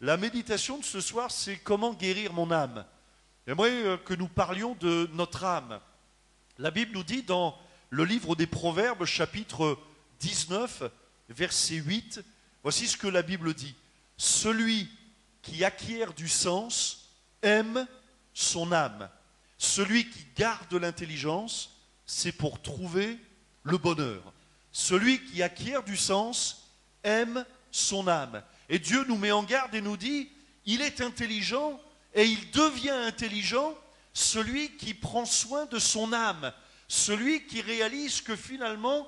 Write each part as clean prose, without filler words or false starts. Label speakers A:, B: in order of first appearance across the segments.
A: La méditation de ce soir, c'est comment guérir mon âme. J'aimerais que nous parlions de notre âme. La Bible nous dit dans le livre des Proverbes, chapitre 19, verset 8, voici ce que la Bible dit. Celui qui acquiert du sens aime son âme. Celui qui garde l'intelligence, c'est pour trouver le bonheur. Celui qui acquiert du sens aime son âme. Et Dieu nous met en garde et nous dit, il est intelligent et il devient intelligent celui qui prend soin de son âme, celui qui réalise que finalement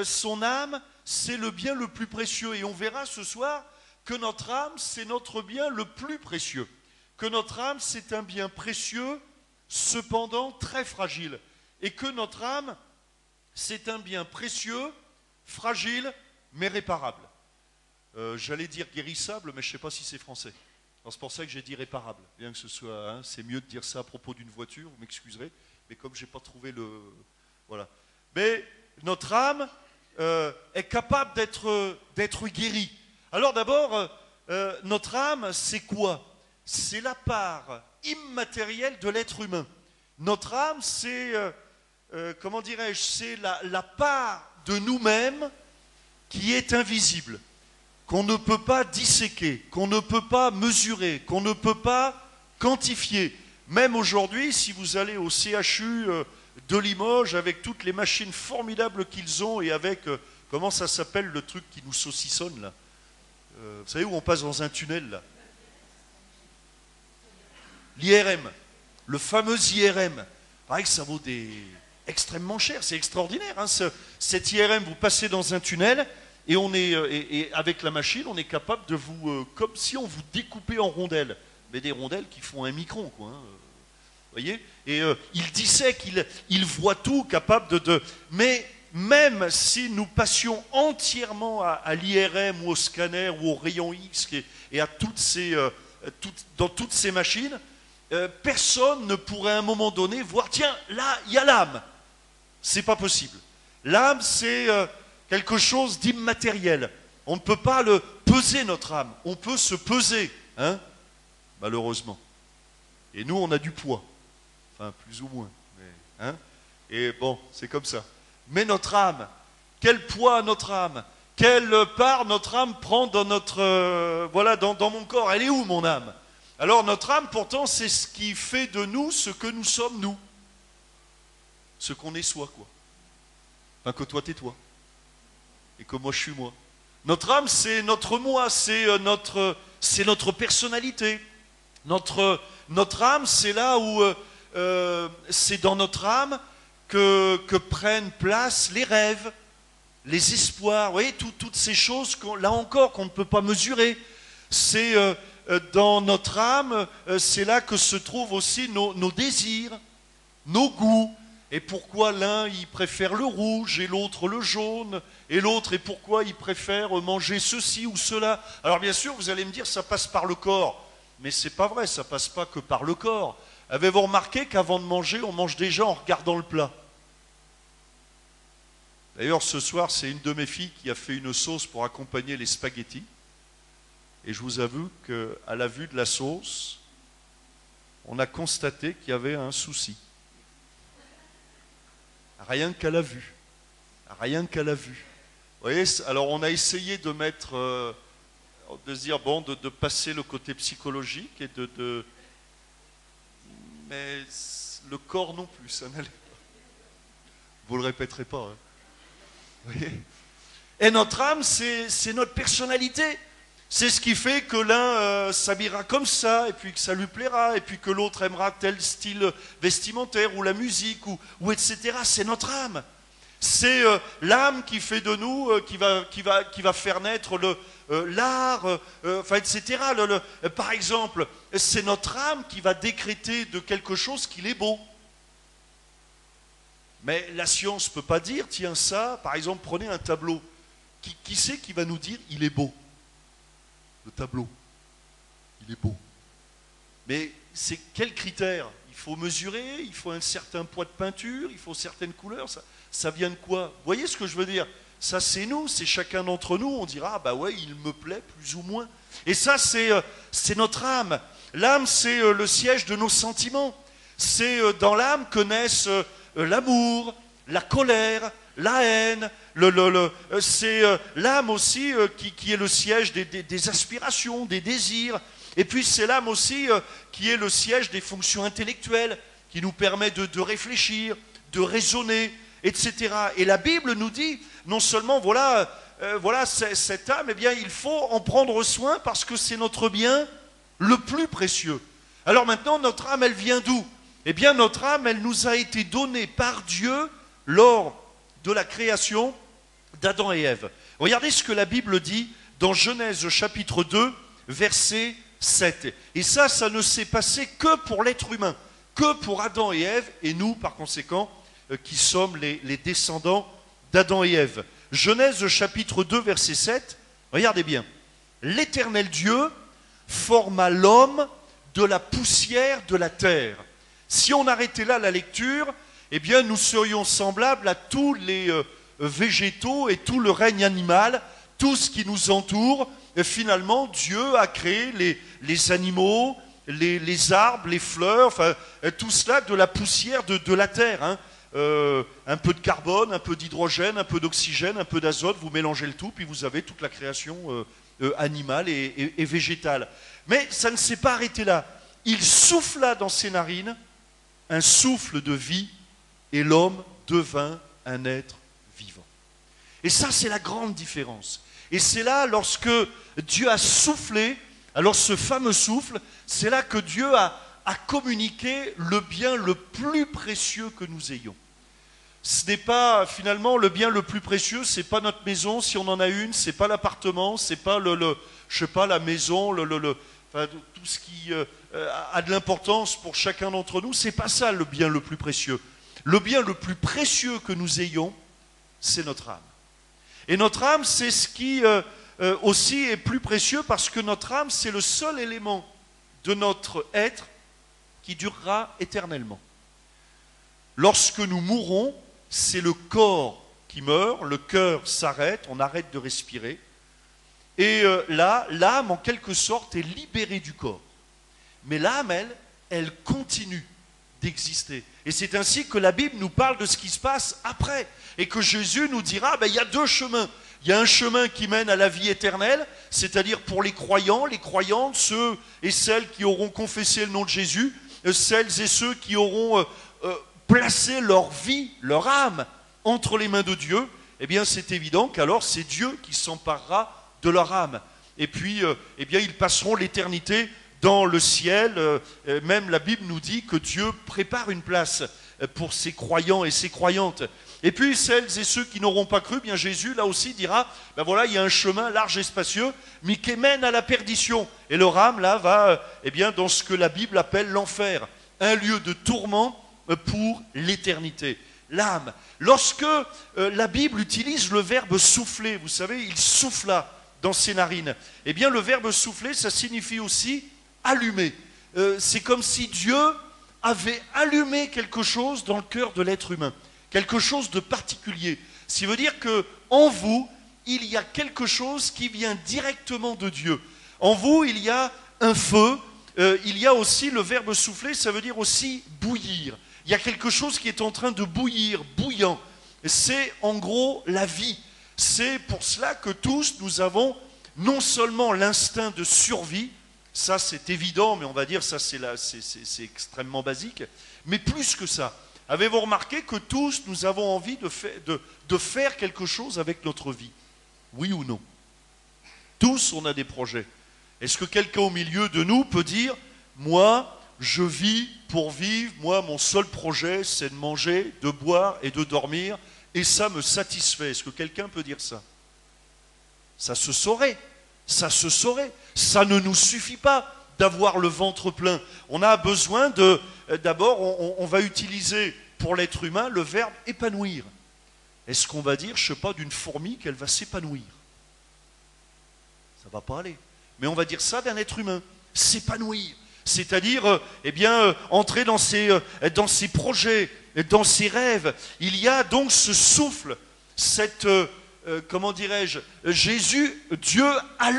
A: son âme, c'est le bien le plus précieux. Et on verra ce soir que notre âme, c'est notre bien le plus précieux. Que notre âme, c'est un bien précieux, cependant très fragile. Et que notre âme, c'est un bien précieux, fragile, mais réparable. J'allais dire guérissable, mais je ne sais pas si c'est français. C'est pour ça que j'ai dit réparable. Bien que ce soit, hein, c'est mieux de dire ça à propos d'une voiture, vous m'excuserez, mais comme je n'ai pas trouvé le... Voilà. Mais notre âme est capable d'être guérie. Alors d'abord, notre âme, c'est quoi? C'est la part immatérielle de l'être humain. Notre âme, c'est, comment dirais-je, c'est la part de nous-mêmes qui est invisible, qu'on ne peut pas disséquer, qu'on ne peut pas mesurer, qu'on ne peut pas quantifier. Même aujourd'hui, si vous allez au CHU de Limoges, avec toutes les machines formidables qu'ils ont, et avec, comment ça s'appelle le truc qui nous saucissonne là, vous savez où on passe dans un tunnel là? L'IRM, le fameux IRM. Pareil que ça vaut extrêmement cher, c'est extraordinaire. Hein, cet IRM, vous passez dans un tunnel, et et avec la machine, on est capable de vous, comme si on vous découpait en rondelles, mais des rondelles qui font 1 micron, quoi. Hein, voyez? Et il dissèque, il voit tout, capable de... Mais même si nous passions entièrement à l'IRM ou au scanner ou au rayon X et à dans toutes ces machines, personne ne pourrait à un moment donné voir, tiens, là, il y a l'âme. C'est pas possible. L'âme, c'est... quelque chose d'immatériel. On ne peut pas le peser, notre âme. On peut se peser, hein, malheureusement. Et nous, on a du poids. Enfin, plus ou moins. Mais, hein, et bon, c'est comme ça. Mais notre âme, quel poids a notre âme? Quelle part notre âme prend dans notre... voilà, dans mon corps? Elle est où, mon âme? Alors, notre âme, pourtant, c'est ce qui fait de nous ce que nous sommes, nous. Ce qu'on est soi, quoi. Enfin, que toi, t'es toi. Et que moi je suis moi. Notre âme, c'est notre moi, c'est notre personnalité. Notre âme, c'est là où c'est dans notre âme que prennent place les rêves, les espoirs, vous voyez, toutes ces choses, là encore, qu'on ne peut pas mesurer. C'est dans notre âme, c'est là que se trouvent aussi nos désirs, nos goûts. Et pourquoi l'un, il préfère le rouge et l'autre le jaune, et l'autre, et pourquoi il préfère manger ceci ou cela. Alors bien sûr, vous allez me dire, ça passe par le corps. Mais c'est pas vrai, ça passe pas que par le corps. Avez-vous remarqué qu'avant de manger, on mange déjà en regardant le plat? D'ailleurs, ce soir, c'est une de mes filles qui a fait une sauce pour accompagner les spaghettis. Et je vous avoue qu'à la vue de la sauce, on a constaté qu'il y avait un souci. Rien qu'à la vue. Rien qu'à la vue. Vous voyez, alors on a essayé de mettre, de se dire, bon, de passer le côté psychologique et mais le corps non plus, ça n'allait pas. Vous le répéterez pas, hein. Vous voyez? Et notre âme, c'est notre personnalité. C'est ce qui fait que l'un s'habillera comme ça, et puis que ça lui plaira, et puis que l'autre aimera tel style vestimentaire, ou la musique, ou etc. C'est notre âme. C'est l'âme qui fait de nous, qui va faire naître l'art, enfin, etc. Par exemple, c'est notre âme qui va décréter de quelque chose qu'il est beau. Mais la science ne peut pas dire, tiens ça, par exemple, prenez un tableau. Qui c'est qui va nous dire, il est beau? Le tableau, il est beau. Mais c'est quel critère? Il faut mesurer, il faut un certain poids de peinture, il faut certaines couleurs. Ça vient de quoi? Vous voyez ce que je veux dire? Ça, c'est nous, c'est chacun d'entre nous. On dira, ah bah ouais, il me plaît plus ou moins. Et ça, c'est notre âme. L'âme, c'est le siège de nos sentiments. C'est dans l'âme que naissent l'amour, la colère, la haine. C'est l'âme aussi qui est le siège des aspirations, des désirs. Et puis c'est l'âme aussi qui est le siège des fonctions intellectuelles, qui nous permet de réfléchir, de raisonner, etc. Et la Bible nous dit, non seulement voilà cette âme, eh bien il faut en prendre soin parce que c'est notre bien le plus précieux. Alors maintenant, notre âme, elle vient d'où? Eh bien notre âme, elle nous a été donnée par Dieu lors de la création d'Adam et Ève. Regardez ce que la Bible dit dans Genèse chapitre 2, verset 7. Et ça ne s'est passé que pour l'être humain, que pour Adam et Ève, et nous, par conséquent, qui sommes les descendants d'Adam et Ève. Genèse chapitre 2, verset 7, regardez bien. L'Éternel Dieu forma l'homme de la poussière de la terre. Si on arrêtait là la lecture, eh bien nous serions semblables à tous les végétaux et tout le règne animal, tout ce qui nous entoure. Et finalement, Dieu a créé les animaux, les arbres, les fleurs, enfin tout cela de la poussière de la terre. Hein. Un peu de carbone, un peu d'hydrogène, un peu d'oxygène, un peu d'azote, vous mélangez le tout, puis vous avez toute la création animale et végétale. Mais ça ne s'est pas arrêté là. Il souffla dans ses narines un souffle de vie, et l'homme devint un être vivant. Et ça, c'est la grande différence. Et c'est là, lorsque Dieu a soufflé, alors ce fameux souffle, c'est là que Dieu a communiqué le bien le plus précieux que nous ayons. Ce n'est pas, finalement, le bien le plus précieux, c'est pas notre maison, si on en a une, c'est pas l'appartement, c'est pas je sais pas, la maison, enfin, tout ce qui a de l'importance pour chacun d'entre nous, c'est pas ça le bien le plus précieux. Le bien le plus précieux que nous ayons, c'est notre âme. Et notre âme, c'est ce qui aussi est plus précieux parce que notre âme, c'est le seul élément de notre être qui durera éternellement. Lorsque nous mourrons, c'est le corps qui meurt, le cœur s'arrête, on arrête de respirer. Et là, l'âme, en quelque sorte, est libérée du corps. Mais l'âme, elle continue d'exister. Et c'est ainsi que la Bible nous parle de ce qui se passe après. Et que Jésus nous dira, il y a deux chemins. Il y a un chemin qui mène à la vie éternelle, c'est-à-dire pour les croyants, les croyantes, ceux et celles qui auront confessé le nom de Jésus, celles et ceux qui auront placé leur vie, leur âme, entre les mains de Dieu. Eh bien, c'est évident qu'alors c'est Dieu qui s'emparera de leur âme. Et puis, eh bien, ils passeront l'éternité dans le ciel. Même la Bible nous dit que Dieu prépare une place pour ses croyants et ses croyantes. Et puis celles et ceux qui n'auront pas cru, bien Jésus là aussi dira, ben voilà, il y a un chemin large et spacieux, mais qui mène à la perdition. Et leur âme là va, eh bien, dans ce que la Bible appelle l'enfer, un lieu de tourment pour l'éternité. L'âme. Lorsque la Bible utilise le verbe souffler, vous savez, il souffla dans ses narines. Eh bien, le verbe souffler, ça signifie aussi allumer. C'est comme si Dieu avait allumé quelque chose dans le cœur de l'être humain. Quelque chose de particulier. Ce qui veut dire qu'en vous, il y a quelque chose qui vient directement de Dieu. En vous, il y a un feu. Il y a aussi le verbe souffler, ça veut dire aussi bouillir. Il y a quelque chose qui est en train de bouillir, bouillant. C'est en gros la vie. C'est pour cela que tous, nous avons non seulement l'instinct de survie, ça c'est évident, mais on va dire ça c'est extrêmement basique, mais plus que ça. Avez-vous remarqué que tous, nous avons envie de faire quelque chose avec notre vie? Oui ou non? Tous, on a des projets. Est-ce que quelqu'un au milieu de nous peut dire, moi, je vis pour vivre, moi, mon seul projet, c'est de manger, de boire et de dormir, et ça me satisfait. Est-ce que quelqu'un peut dire ça? Ça se saurait, ça se saurait. Ça ne nous suffit pas d'avoir le ventre plein. On a besoin de... D'abord, on va utiliser pour l'être humain le verbe épanouir. Est-ce qu'on va dire, je ne sais pas, d'une fourmi qu'elle va s'épanouir? Ça ne va pas aller. Mais on va dire ça d'un être humain, s'épanouir. C'est-à-dire, eh bien, entrer dans ses projets, dans ses rêves. Il y a donc ce souffle, cette comment dirais-je, Jésus, Dieu a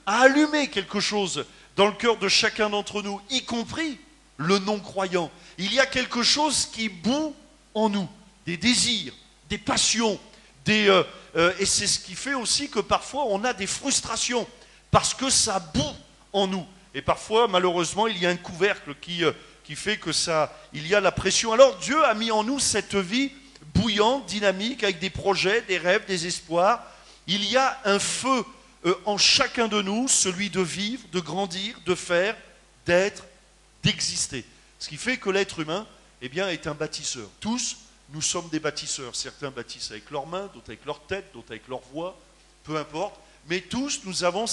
A: allumé quelque chose dans le cœur de chacun d'entre nous, y compris le non-croyant. Il y a quelque chose qui bout en nous, des désirs, des passions, et c'est ce qui fait aussi que parfois on a des frustrations, parce que ça bout en nous. Et parfois, malheureusement, il y a un couvercle qui fait que il y a la pression. Alors Dieu a mis en nous cette vie bouillante, dynamique, avec des projets, des rêves, des espoirs. Il y a un feu en chacun de nous, celui de vivre, de grandir, de faire, d'être, d'exister. Ce qui fait que l'être humain, eh bien, est un bâtisseur. Tous, nous sommes des bâtisseurs. Certains bâtissent avec leurs mains, d'autres avec leur tête, d'autres avec leur voix, peu importe. Mais tous, nous avons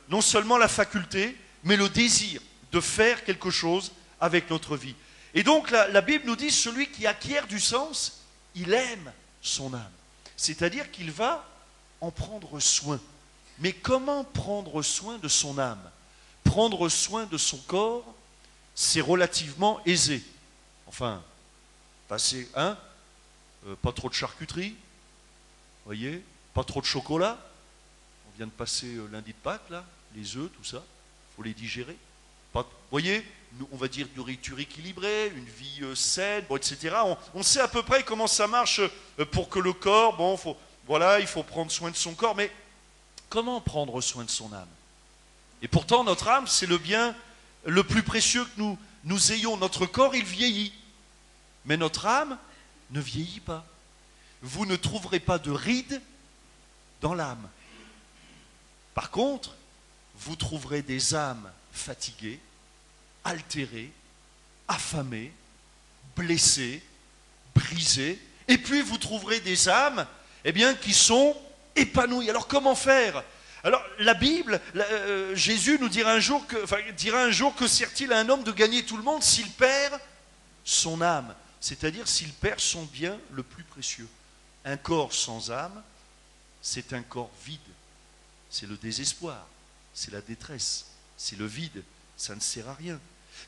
A: non seulement la faculté, mais le désir de faire quelque chose avec notre vie. Et donc la Bible nous dit, celui qui acquiert du sens, il aime son âme. C'est-à-dire qu'il va en prendre soin. Mais comment prendre soin de son âme? Prendre soin de son corps, c'est relativement aisé. Enfin, passer, pas trop de charcuterie, voyez, pas trop de chocolat. On vient de passer lundi de Pâques, là, les œufs, tout ça, il faut les digérer. Voyez, on va dire une nourriture équilibrée, une vie saine, bon, etc. On sait à peu près comment ça marche pour que le corps, il faut prendre soin de son corps, mais comment prendre soin de son âme? Et pourtant, notre âme, c'est le bien le plus précieux que nous ayons. Notre corps, il vieillit, mais notre âme ne vieillit pas. Vous ne trouverez pas de rides dans l'âme. Par contre, vous trouverez des âmes fatiguées, altérées, affamées, blessées, brisées. Et puis vous trouverez des âmes, qui sont épanouies. Alors comment faire? Alors la Bible, Jésus nous dira un jour que sert-il à un homme de gagner tout le monde s'il perd son âme, c'est-à-dire s'il perd son bien le plus précieux. Un corps sans âme, c'est un corps vide. C'est le désespoir, c'est la détresse, c'est le vide, ça ne sert à rien.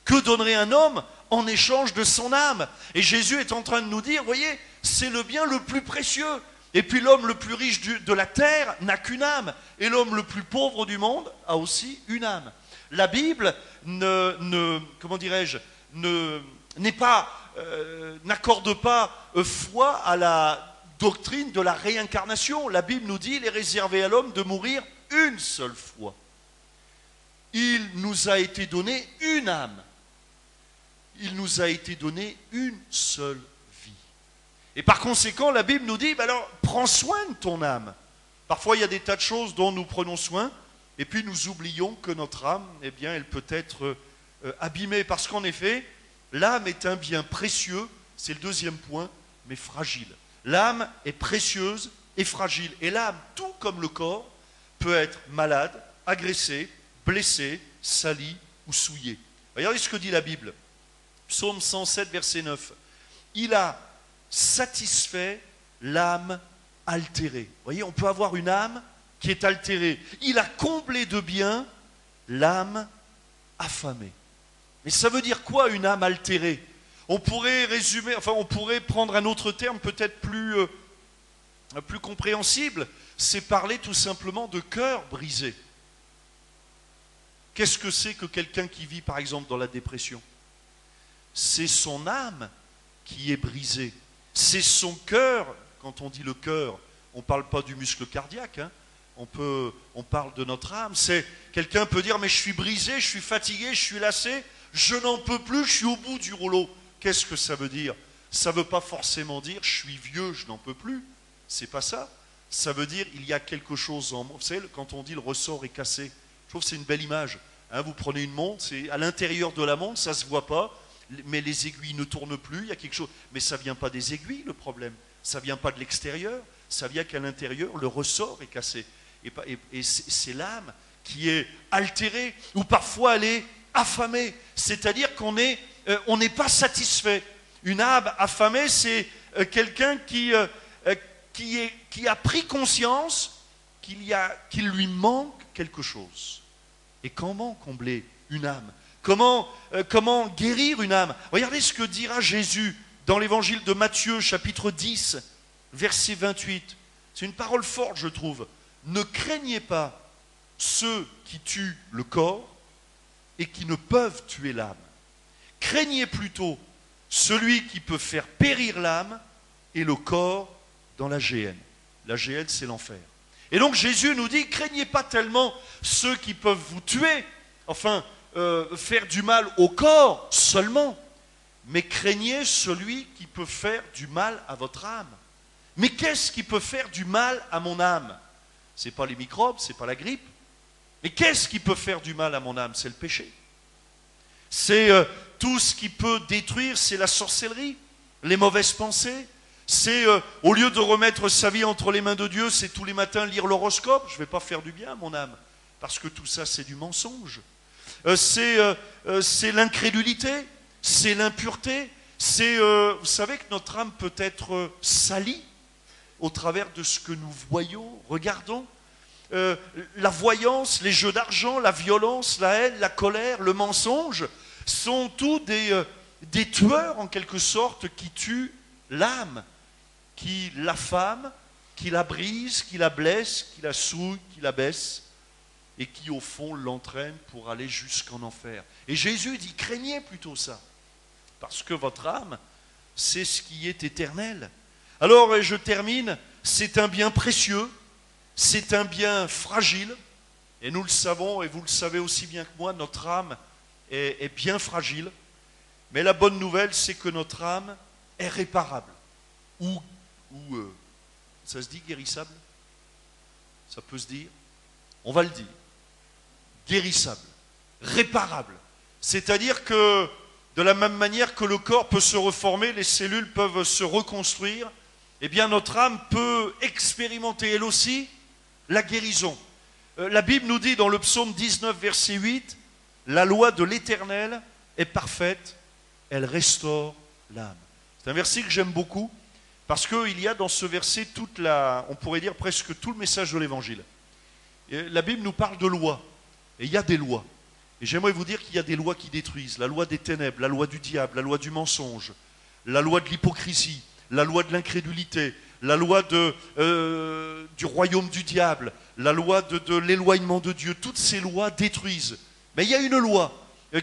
A: Que donnerait un homme en échange de son âme? Et Jésus est en train de nous dire, voyez, c'est le bien le plus précieux. Et puis l'homme le plus riche de la terre n'a qu'une âme. Et l'homme le plus pauvre du monde a aussi une âme. La Bible n'accorde pas foi à la doctrine de la réincarnation. La Bible nous dit, il est réservé à l'homme de mourir une seule fois. Il nous a été donné une âme. Il nous a été donné une seule vie. Et par conséquent, la Bible nous dit, alors, prends soin de ton âme. Parfois, il y a des tas de choses dont nous prenons soin, et puis nous oublions que notre âme, elle peut être abîmée. Parce qu'en effet, l'âme est un bien précieux, c'est le deuxième point, mais fragile. L'âme est précieuse et fragile. Et l'âme, tout comme le corps, peut être malade, agressée, blessée, salie ou souillée. Regardez ce que dit la Bible. Psaume 107, verset 9. Il a satisfait l'âme altérée. Vous voyez, on peut avoir une âme qui est altérée. Il a comblé de bien l'âme affamée. Mais ça veut dire quoi, une âme altérée? On pourrait on pourrait prendre un autre terme peut-être plus compréhensible, c'est parler tout simplement de cœur brisé. Qu'est-ce que c'est que quelqu'un qui vit par exemple dans la dépression? C'est son âme qui est brisée. C'est son cœur. Quand on dit le cœur, on ne parle pas du muscle cardiaque, on parle de notre âme. Quelqu'un peut dire, mais je suis brisé, je suis fatigué, je suis lassé, je n'en peux plus, je suis au bout du rouleau. Qu'est-ce que ça veut dire? Ça ne veut pas forcément dire, je suis vieux, je n'en peux plus. C'est pas ça. Ça veut dire, il y a quelque chose en moi. Vous savez, quand on dit le ressort est cassé, je trouve que c'est une belle image. Vous prenez une montre, c'est à l'intérieur de la montre, ça ne se voit pas, mais les aiguilles ne tournent plus, il y a quelque chose. Mais ça ne vient pas des aiguilles, le problème. Ça ne vient pas de l'extérieur, ça vient qu'à l'intérieur, le ressort est cassé. Et c'est l'âme qui est altérée, ou parfois elle est affamée. C'est-à-dire qu'on n'est pas satisfait. Une âme affamée, c'est quelqu'un qui a pris conscience qu'il lui manque quelque chose. Et comment combler une âme? Comment guérir une âme? Regardez ce que dira Jésus dans l'évangile de Matthieu, chapitre 10, verset 28. C'est une parole forte, je trouve. Ne craignez pas ceux qui tuent le corps et qui ne peuvent tuer l'âme. Craignez plutôt celui qui peut faire périr l'âme et le corps dans la géhenne. La géhenne, c'est l'enfer. Et donc Jésus nous dit, craignez pas tellement ceux qui peuvent vous tuer, enfin, faire du mal au corps seulement, mais craignez celui qui peut faire du mal à votre âme. Mais qu'est-ce qui peut faire du mal à mon âme? Ce n'est pas les microbes, ce n'est pas la grippe. Mais qu'est-ce qui peut faire du mal à mon âme? C'est le péché. C'est tout ce qui peut détruire, c'est la sorcellerie, les mauvaises pensées. C'est, au lieu de remettre sa vie entre les mains de Dieu, c'est tous les matins lire l'horoscope. Je ne vais pas faire du bien à mon âme, parce que tout ça, c'est du mensonge. C'est l'incrédulité, c'est l'impureté. Vous savez que notre âme peut être salie au travers de ce que nous voyons, regardons. La voyance, les jeux d'argent, la violence, la haine, la colère, le mensonge sont tous des tueurs en quelque sorte qui tuent l'âme, qui l'affament, qui la brise, qui la blesse, qui la souille, qui la baisse et qui au fond l'entraînent pour aller jusqu'en enfer. Et Jésus dit, craignez plutôt ça, parce que votre âme, c'est ce qui est éternel. Alors, et je termine, c'est un bien précieux, c'est un bien fragile, et nous le savons, et vous le savez aussi bien que moi, notre âme est bien fragile, mais la bonne nouvelle, c'est que notre âme est réparable. Ou ça se dit guérissable? Ça peut se dire? On va le dire. Guérissable, réparable. C'est-à-dire que, de la même manière que le corps peut se reformer, les cellules peuvent se reconstruire, eh bien notre âme peut expérimenter elle aussi la guérison. La Bible nous dit dans le psaume 19, verset 8, la loi de l'Éternel est parfaite, elle restaure l'âme. C'est un verset que j'aime beaucoup, parce qu'il y a dans ce verset on pourrait dire presque tout le message de l'Évangile. La Bible nous parle de loi, et il y a des lois. Et j'aimerais vous dire qu'il y a des lois qui détruisent, la loi des ténèbres, la loi du diable, la loi du mensonge, la loi de l'hypocrisie, la loi de l'incrédulité, la loi du royaume du diable, la loi de l'éloignement de Dieu. Toutes ces lois détruisent. Mais il y a une loi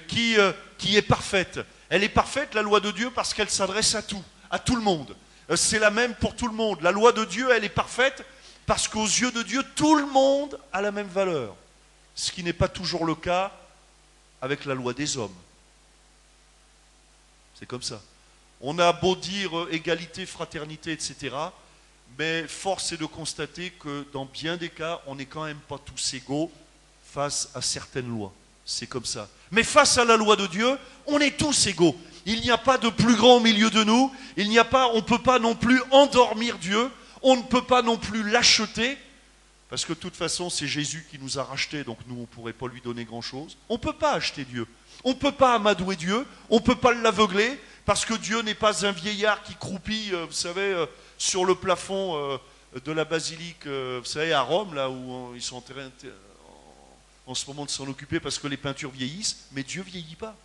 A: qui est parfaite. Elle est parfaite, la loi de Dieu, parce qu'elle s'adresse à tout le monde. C'est la même pour tout le monde. La loi de Dieu, elle est parfaite parce qu'aux yeux de Dieu, tout le monde a la même valeur. Ce qui n'est pas toujours le cas avec la loi des hommes. C'est comme ça. On a beau dire égalité, fraternité, etc., mais force est de constater que dans bien des cas, on n'est quand même pas tous égaux face à certaines lois. C'est comme ça. Mais face à la loi de Dieu, on est tous égaux. Il n'y a pas de plus grand au milieu de nous. On ne peut pas non plus endormir Dieu. On ne peut pas non plus l'acheter. Parce que de toute façon, c'est Jésus qui nous a rachetés, donc nous, on ne pourrait pas lui donner grand-chose. On ne peut pas acheter Dieu. On ne peut pas amadouer Dieu. On ne peut pas l'aveugler, parce que Dieu n'est pas un vieillard qui croupit, vous savez, sur le plafond de la basilique, vous savez, à Rome, là où ils sont en train en ce moment de s'en occuper parce que les peintures vieillissent, mais Dieu ne vieillit pas.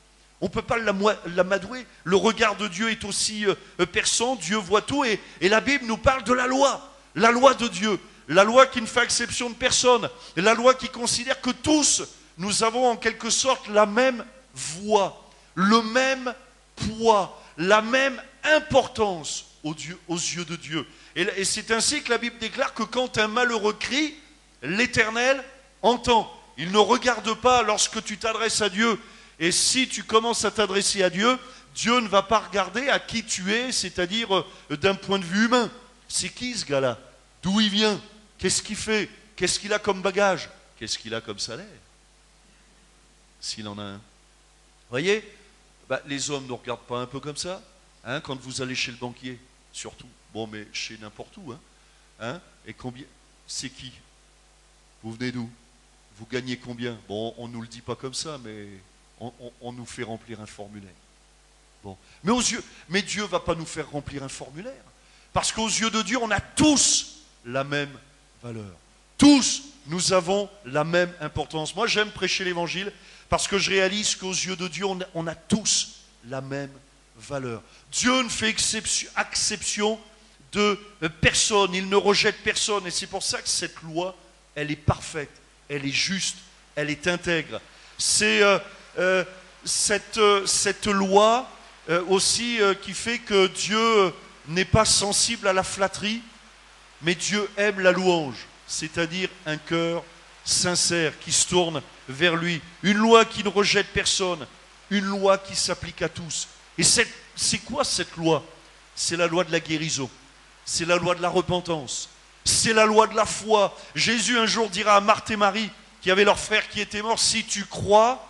A: On ne peut pas l'amadouer. Le regard de Dieu est aussi perçant, Dieu voit tout, et la Bible nous parle de la loi de Dieu. La loi qui ne fait exception de personne, la loi qui considère que tous, nous avons en quelque sorte la même voix, le même poids, la même importance aux yeux de Dieu. Et c'est ainsi que la Bible déclare que quand un malheureux crie, l'Éternel entend. Il ne regarde pas lorsque tu t'adresses à Dieu. Et si tu commences à t'adresser à Dieu, Dieu ne va pas regarder à qui tu es, c'est-à-dire d'un point de vue humain. C'est qui ce gars-là? D'où il vient? Qu'est-ce qu'il fait? Qu'est-ce qu'il a comme bagage? Qu'est-ce qu'il a comme salaire? S'il en a un. Vous voyez, les hommes ne regardent pas un peu comme ça, hein, quand vous allez chez le banquier, surtout. Bon, mais chez n'importe où. Hein, et combien? C'est qui? Vous venez d'où? Vous gagnez combien? Bon, on ne nous le dit pas comme ça, mais on nous fait remplir un formulaire. Bon. Mais Dieu ne va pas nous faire remplir un formulaire. Parce qu'aux yeux de Dieu, on a tous la même valeur. Tous, nous avons la même importance. Moi, j'aime prêcher l'évangile parce que je réalise qu'aux yeux de Dieu, on a tous la même valeur. Dieu ne fait exception de personne, il ne rejette personne. Et c'est pour ça que cette loi, elle est parfaite, elle est juste, elle est intègre. C'est cette loi aussi qui fait que Dieu n'est pas sensible à la flatterie, mais Dieu aime la louange, c'est-à-dire un cœur sincère qui se tourne vers lui. Une loi qui ne rejette personne, une loi qui s'applique à tous. Et c'est quoi cette loi? C'est la loi de la guérison, c'est la loi de la repentance, c'est la loi de la foi. Jésus un jour dira à Marthe et Marie, qui avaient leur frère qui était mort, si tu crois,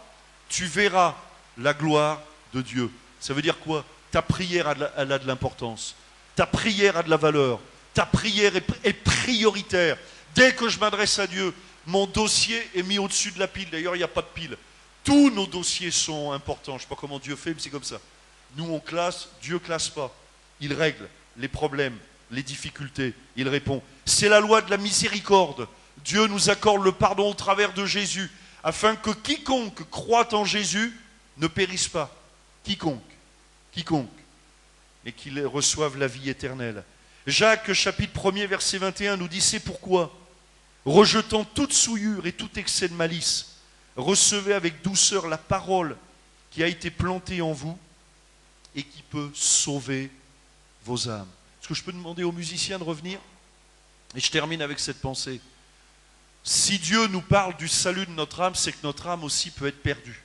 A: tu verras la gloire de Dieu. Ça veut dire quoi? Ta prière, elle a de l'importance. Ta prière a de la valeur. Ta prière est prioritaire. Dès que je m'adresse à Dieu, mon dossier est mis au-dessus de la pile. D'ailleurs, il n'y a pas de pile. Tous nos dossiers sont importants. Je ne sais pas comment Dieu fait, mais c'est comme ça. Nous, on classe, Dieu ne classe pas. Il règle les problèmes, les difficultés. Il répond. C'est la loi de la miséricorde. Dieu nous accorde le pardon au travers de Jésus, afin que quiconque croit en Jésus ne périsse pas. Quiconque, et qu'il reçoive la vie éternelle. Jacques, chapitre 1er, verset 21, nous dit, c'est pourquoi, rejetant toute souillure et tout excès de malice, recevez avec douceur la parole qui a été plantée en vous et qui peut sauver vos âmes. Est-ce que je peux demander aux musiciens de revenir? Et je termine avec cette pensée. Si Dieu nous parle du salut de notre âme, c'est que notre âme aussi peut être perdue.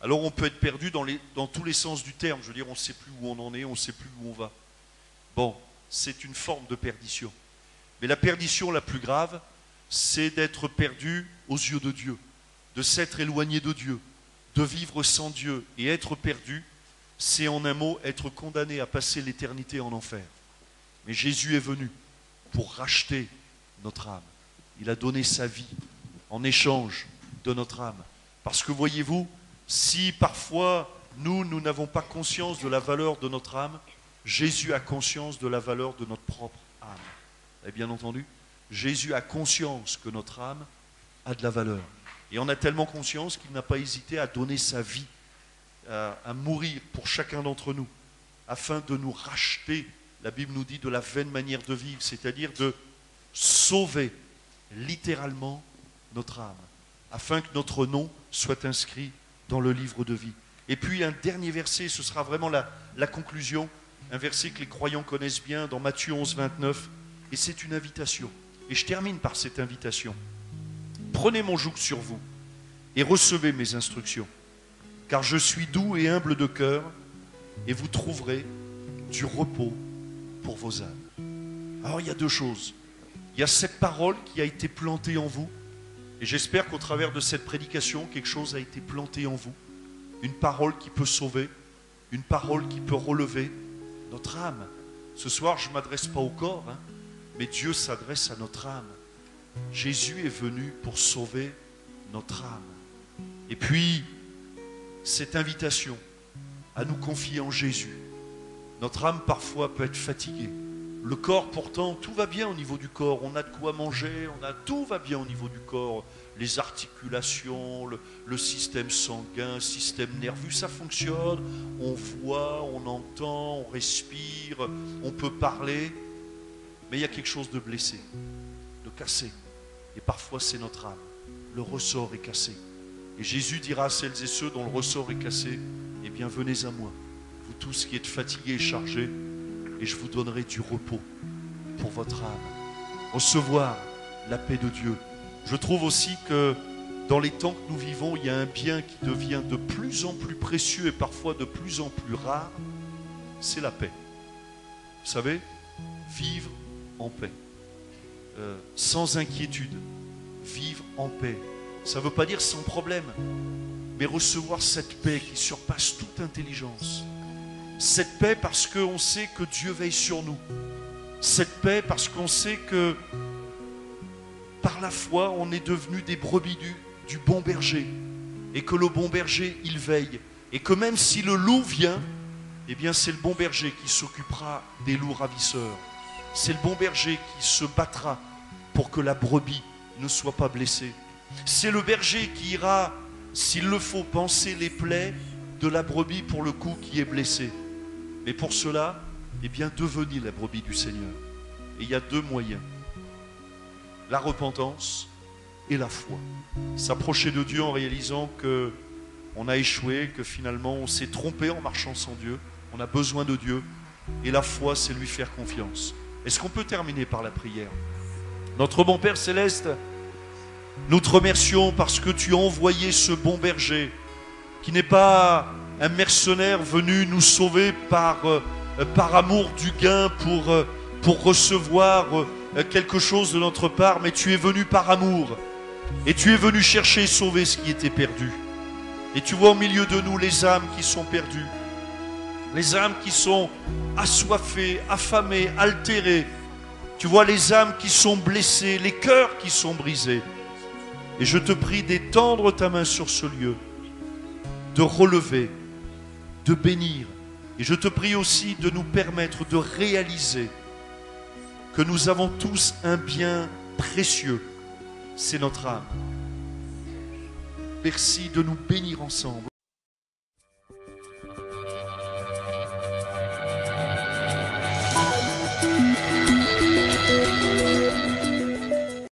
A: Alors on peut être perdu dans tous les sens du terme. Je veux dire, on ne sait plus où on en est, on ne sait plus où on va. Bon, c'est une forme de perdition. Mais la perdition la plus grave, c'est d'être perdu aux yeux de Dieu, de s'être éloigné de Dieu, de vivre sans Dieu. Et être perdu, c'est en un mot être condamné à passer l'éternité en enfer. Mais Jésus est venu pour racheter notre âme. Il a donné sa vie en échange de notre âme. Parce que voyez-vous, si parfois nous n'avons pas conscience de la valeur de notre âme, Jésus a conscience de la valeur de notre propre âme. Vous avez bien entendu? Jésus a conscience que notre âme a de la valeur. Et on a tellement conscience qu'il n'a pas hésité à donner sa vie, à mourir pour chacun d'entre nous, afin de nous racheter, la Bible nous dit, de la vaine manière de vivre, c'est-à-dire de sauver littéralement notre âme, afin que notre nom soit inscrit dans le livre de vie. Et puis un dernier verset, ce sera vraiment la conclusion, un verset que les croyants connaissent bien dans Matthieu 11, 29, et c'est une invitation. Et je termine par cette invitation. Prenez mon joug sur vous et recevez mes instructions, car je suis doux et humble de cœur, et vous trouverez du repos pour vos âmes. Alors il y a deux choses. Il y a cette parole qui a été plantée en vous, et j'espère qu'au travers de cette prédication, quelque chose a été planté en vous. Une parole qui peut sauver, une parole qui peut relever notre âme. Ce soir, je ne m'adresse pas au corps, mais Dieu s'adresse à notre âme. Jésus est venu pour sauver notre âme. Et puis, cette invitation à nous confier en Jésus. Notre âme, parfois, peut être fatiguée. Le corps, pourtant, tout va bien au niveau du corps. On a de quoi manger, tout va bien au niveau du corps. Les articulations, le système sanguin, le système nerveux, ça fonctionne. On voit, on entend, on respire, on peut parler. Mais il y a quelque chose de blessé, de cassé. Et parfois, c'est notre âme. Le ressort est cassé. Et Jésus dira à celles et ceux dont le ressort est cassé, eh bien, venez à moi, vous tous qui êtes fatigués et chargés, et je vous donnerai du repos pour votre âme. Recevoir la paix de Dieu. Je trouve aussi que dans les temps que nous vivons, il y a un bien qui devient de plus en plus précieux et parfois de plus en plus rare, c'est la paix. Vous savez, vivre en paix, sans inquiétude, vivre en paix. Ça ne veut pas dire sans problème, mais recevoir cette paix qui surpasse toute intelligence. Cette paix parce qu'on sait que Dieu veille sur nous. Cette paix parce qu'on sait que par la foi, on est devenu des brebis du bon berger. Et que le bon berger, il veille. Et que même si le loup vient, eh bien c'est le bon berger qui s'occupera des loups ravisseurs. C'est le bon berger qui se battra pour que la brebis ne soit pas blessée. C'est le berger qui ira, s'il le faut, panser les plaies de la brebis pour le coup qui est blessé. Mais pour cela, eh bien devenez la brebis du Seigneur. Et il y a deux moyens. La repentance et la foi. S'approcher de Dieu en réalisant que on a échoué, que finalement on s'est trompé en marchant sans Dieu. On a besoin de Dieu. Et la foi, c'est lui faire confiance. Est-ce qu'on peut terminer par la prière? Notre bon Père Céleste, nous te remercions parce que tu as envoyé ce bon berger qui n'est pas un mercenaire venu nous sauver par amour du gain pour recevoir quelque chose de notre part, mais tu es venu par amour et tu es venu chercher et sauver ce qui était perdu. Et tu vois au milieu de nous les âmes qui sont perdues, les âmes qui sont assoiffées, affamées, altérées. Tu vois les âmes qui sont blessées, les cœurs qui sont brisés. Et je te prie d'étendre ta main sur ce lieu, de relever, de bénir. Et je te prie aussi de nous permettre de réaliser que nous avons tous un bien précieux, c'est notre âme. Merci de nous bénir ensemble.